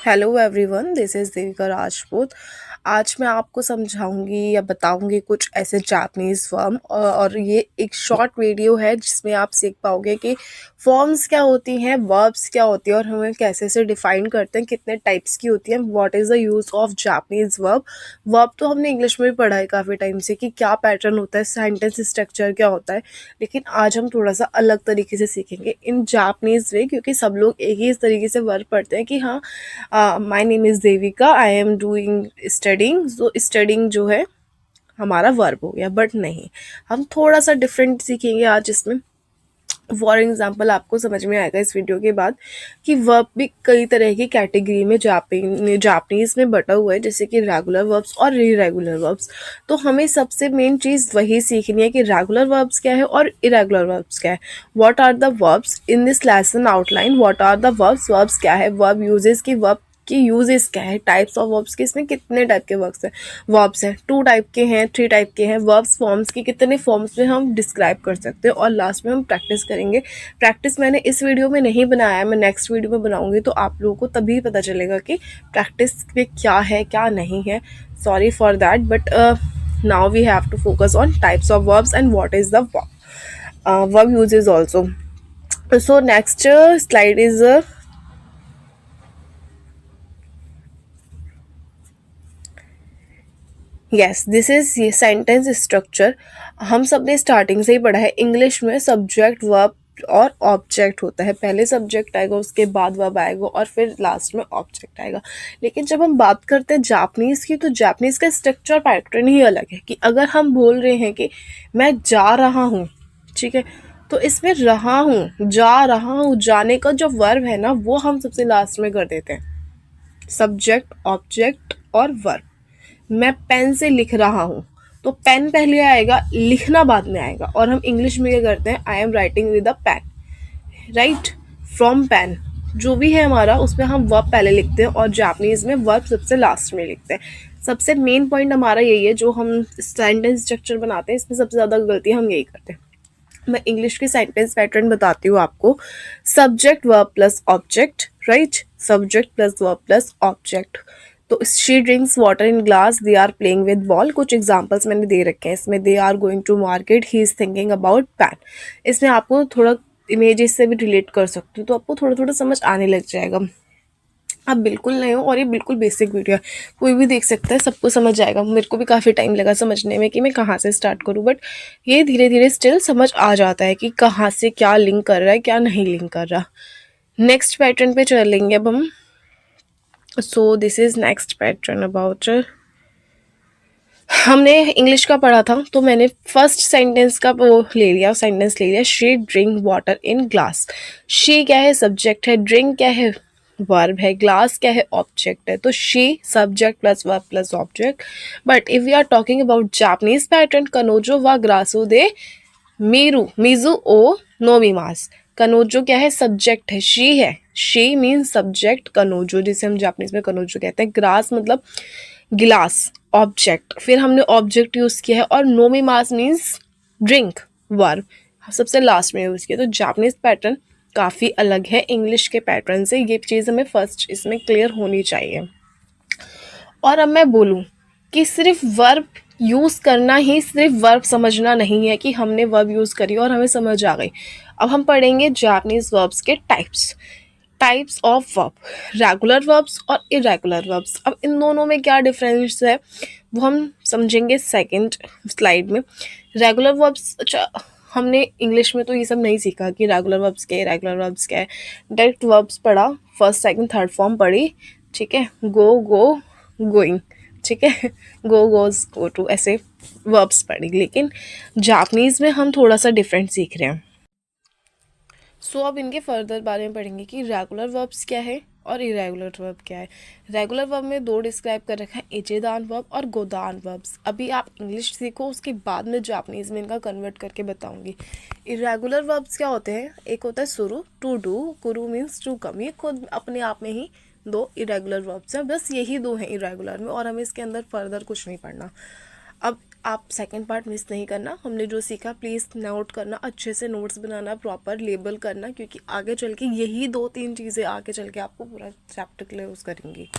Hello everyone, this is Devika Rajput. आज मैं आपको समझाऊंगी या बताऊंगी कुछ ऐसे जापानीज़ फॉर्म और ये एक शॉर्ट वीडियो है जिसमें आप सीख पाओगे कि फॉर्म्स क्या होती हैं, वर्ब्स क्या होती हैं और हमें कैसे से डिफाइन करते हैं, कितने टाइप्स की होती हैं, what is the use of Japanese verb. Verb तो हमने इंग्लिश में भी पढ़ा है काफ़ी टाइम से कि क्या पैटर्न होता है, सेंटेंस स्ट्रक्चर क्या होता है, लेकिन आज हम थोड़ा सा अलग तरीके से सीखेंगे इन जापानीज़ वे, क्योंकि सब लोग एक ही इस तरीके से वर्ब पढ़ते हैं कि हाँ my name is Devika, I am doing studying. तो स्टडिंग जो है हमारा वर्ब हो गया, बट नहीं, हम थोड़ा सा डिफरेंट सीखेंगे आज इसमें। फॉर एग्जाम्पल आपको समझ में आएगा इस वीडियो के बाद कि वर्ब भी कई तरह की कैटेगरी में जापानीज में बटा हुआ है, जैसे कि रेगुलर वर्ब्स और इरेगुलर वर्ब्स। तो हमें सबसे मेन चीज़ वही सीखनी है कि रेगुलर वर्ब्स क्या है और इरेगुलर वर्ब्स क्या है। What are the verbs in this lesson outline, what are the verbs, verbs क्या है, वर्ब यूजेस की, वर्ब की यूजेस क्या है, टाइप्स ऑफ वर्ब्स के, इसमें कितने टाइप के वर्ब्स हैं, वर्ब्स हैं 2 टाइप के हैं, 3 टाइप के हैं, वर्ब्स फॉर्म्स की कितने फॉर्म्स में हम डिस्क्राइब कर सकते हैं, और लास्ट में हम प्रैक्टिस करेंगे। प्रैक्टिस मैंने इस वीडियो में नहीं बनाया है, मैं नेक्स्ट वीडियो में बनाऊंगी, तो आप लोगों को तभी पता चलेगा कि प्रैक्टिस में क्या है क्या नहीं है। Sorry for that, but now we have to focus on types of verbs and what is the verb uses also. So next slide is yes, this is ये सेंटेंस स्ट्रक्चर। हम सब ने स्टार्टिंग से ही पढ़ा है इंग्लिश में, subject verb और object होता है। पहले सब्जेक्ट आएगा, उसके बाद वर्ब आएगा और फिर लास्ट में ऑब्जेक्ट आएगा। लेकिन जब हम बात करते हैं जापानीज़ की, तो जापानीज़ का स्ट्रक्चर पैटर्न ही अलग है कि अगर हम बोल रहे हैं कि मैं जा रहा हूँ, ठीक है, तो इसमें रहा हूँ, जा रहा हूँ, जाने का जो वर्ब है ना, वो हम सबसे लास्ट में कर देते हैं। सब्जेक्ट, ऑब्जेक्ट और वर्ब। मैं पेन से लिख रहा हूँ, तो पेन पहले आएगा, लिखना बाद में आएगा। और हम इंग्लिश में क्या करते हैं, I am writing with a pen, right, from pen, जो भी है हमारा, उसमें हम वर्ब पहले लिखते हैं और जापानीज में वर्ब सबसे लास्ट में लिखते हैं। सबसे मेन पॉइंट हमारा यही है, जो हम सेंटेंस स्ट्रक्चर बनाते हैं इसमें सबसे ज़्यादा गलती हम यही करते हैं। मैं इंग्लिश की सेंटेंस पैटर्न बताती हूँ आपको। Subject verb plus object, right, subject plus verb plus object. तो she drinks water in glass, they are playing with ball. कुछ एग्जांपल्स मैंने दे रखे हैं इसमें। They are going to market, he is thinking about pan. इसमें आपको थोड़ा इमेजेस से भी रिलेट कर सकते हो, तो आपको थोड़ा थोड़ा समझ आने लग जाएगा। आप बिल्कुल नए हो और ये बिल्कुल बेसिक वीडियो है, कोई भी देख सकता है, सबको समझ आएगा। मेरे को भी काफ़ी टाइम लगा समझने में कि मैं कहाँ से स्टार्ट करूँ, बट ये धीरे धीरे स्टिल समझ आ जाता है कि कहाँ से क्या लिंक कर रहा है, क्या नहीं लिंक कर रहा। नेक्स्ट पैटर्न पे चलेंगे अब हम। So this is next pattern about, हमने इंग्लिश का पढ़ा था, तो मैंने फर्स्ट सेंटेंस का वो ले लिया, सेंटेंस ले लिया, she drink water in glass. She क्या है, सब्जेक्ट है, ड्रिंक क्या है, वर्ब है, ग्लास क्या है, ऑब्जेक्ट है। तो she subject plus verb plus object. But if we are talking about Japanese pattern, कनोजो व ग्रासो दे मीरू मिजू ओ नोमिमास। कनोजो क्या है, सब्जेक्ट है, शी है, शी मीन्स सब्जेक्ट, कनोजो जिसे हम जापानीज में कनोजो कहते हैं, ग्रास मतलब गिलास, ऑब्जेक्ट, फिर हमने ऑब्जेक्ट यूज किया है, और नोमिमास मीन्स ड्रिंक, वर्ब सबसे लास्ट में यूज किया। तो जापानीज पैटर्न काफ़ी अलग है इंग्लिश के पैटर्न से, ये चीज़ हमें फर्स्ट इसमें क्लियर होनी चाहिए। और अब मैं बोलूँ कि सिर्फ वर्ब यूज़ करना ही, सिर्फ वर्ब समझना नहीं है कि हमने वर्ब यूज़ करी और हमें समझ आ गई। अब हम पढ़ेंगे जापानीज वर्ब्स के types. Types of verb, regular verbs और इरेगुलर वर्ब्स। अब इन दोनों में क्या डिफरेंस है वो हम समझेंगे सेकंड स्लाइड में। रेगुलर वर्ब्स, अच्छा, हमने इंग्लिश में तो ये सब नहीं सीखा कि रेगुलर वर्ब्स क्या है, रेगुलर वर्ब्स क्या है। डायरेक्ट वर्ब्स पढ़ा, फर्स्ट सेकंड थर्ड फॉर्म पढ़ी, ठीक है, गो गो गोइंग, ठीक है, गो गोज गो टू, ऐसे वर्ब्स पढ़ी। लेकिन जापानीज़ में हम थोड़ा सा डिफरेंट सीख रहे हैं। सो अब इनके फर्दर बारे में पढ़ेंगे कि रेगुलर वर्ब्स क्या है और इरेगुलर वर्ब क्या है। रेगुलर वर्ब में 2 डिस्क्राइब कर रखा है, इचेदान वर्ब और गोदान वर्ब्स। अभी आप इंग्लिश सीखो, उसके बाद में जापानीज़ में इनका कन्वर्ट करके बताऊंगी। इरेगुलर वर्ब्स क्या होते हैं, एक होता है सुरु, टू डू, कुरु मीन्स टू कम। ये खुद अपने आप में ही 2 इरेगुलर वर्ब्स हैं, बस यही 2 हैं इरेगुलर में, और हमें इसके अंदर फर्दर कुछ नहीं पढ़ना। अब आप सेकंड पार्ट मिस नहीं करना। हमने जो सीखा प्लीज़ नोट करना, अच्छे से नोट्स बनाना, प्रॉपर लेबल करना, क्योंकि आगे चल के यही 2-3 चीज़ें आगे चल के आपको पूरा चैप्टर क्लोज करेंगी।